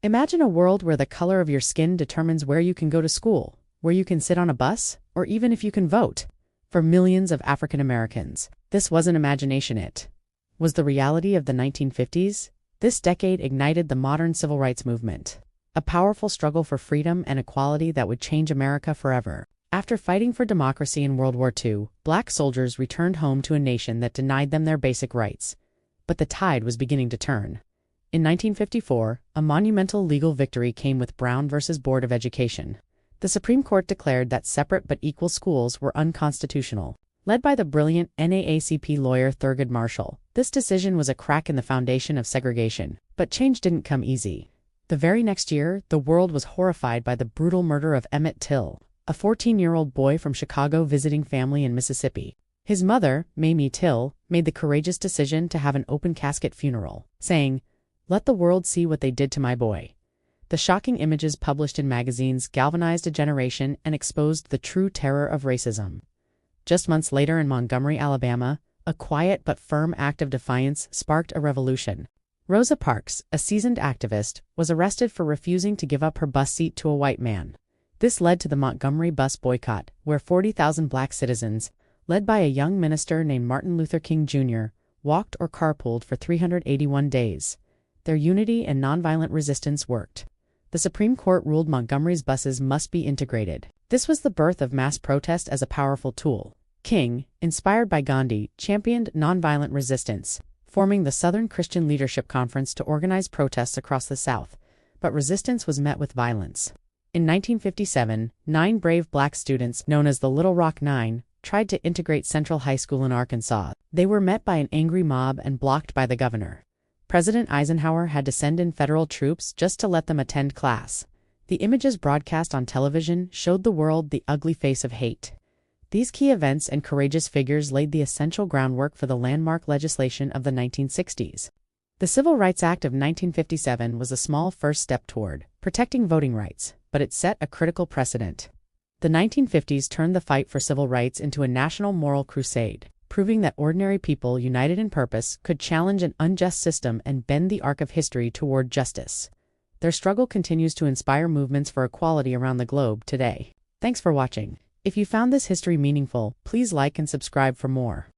Imagine a world where the color of your skin determines where you can go to school, where you can sit on a bus, or even if you can vote. For millions of African Americans, this wasn't imagination, it was the reality of the 1950s. This decade ignited the modern civil rights movement, a powerful struggle for freedom and equality that would change America forever. After fighting for democracy in World War II, Black soldiers returned home to a nation that denied them their basic rights. But the tide was beginning to turn. In 1954, a monumental legal victory came with Brown v. Board of Education. The Supreme Court declared that separate but equal schools were unconstitutional. Led by the brilliant NAACP lawyer Thurgood Marshall, this decision was a crack in the foundation of segregation. But change didn't come easy. The very next year, the world was horrified by the brutal murder of Emmett Till, a 14-year-old boy from Chicago visiting family in Mississippi. His mother, Mamie Till, made the courageous decision to have an open casket funeral, saying, "Let the world see what they did to my boy." The shocking images published in magazines galvanized a generation and exposed the true terror of racism. Just months later in Montgomery, Alabama, a quiet but firm act of defiance sparked a revolution. Rosa Parks, a seasoned activist, was arrested for refusing to give up her bus seat to a white man. This led to the Montgomery bus boycott, where 40,000 Black citizens, led by a young minister named Martin Luther King Jr., walked or carpooled for 381 days. Their unity and nonviolent resistance worked. The Supreme Court ruled Montgomery's buses must be integrated. This was the birth of mass protest as a powerful tool. King, inspired by Gandhi, championed nonviolent resistance, forming the Southern Christian Leadership Conference to organize protests across the South. But resistance was met with violence. In 1957, 9 brave Black students, known as the Little Rock Nine, tried to integrate Central High School in Arkansas. They were met by an angry mob and blocked by the governor. President Eisenhower had to send in federal troops just to let them attend class. The images broadcast on television showed the world the ugly face of hate. These key events and courageous figures laid the essential groundwork for the landmark legislation of the 1960s. The Civil Rights Act of 1957 was a small first step toward protecting voting rights, but it set a critical precedent. The 1950s turned the fight for civil rights into a national moral crusade, proving that ordinary people united in purpose could challenge an unjust system and bend the arc of history toward justice. Their struggle continues to inspire movements for equality around the globe today. Thanks for watching. If you found this history meaningful, please like and subscribe for more.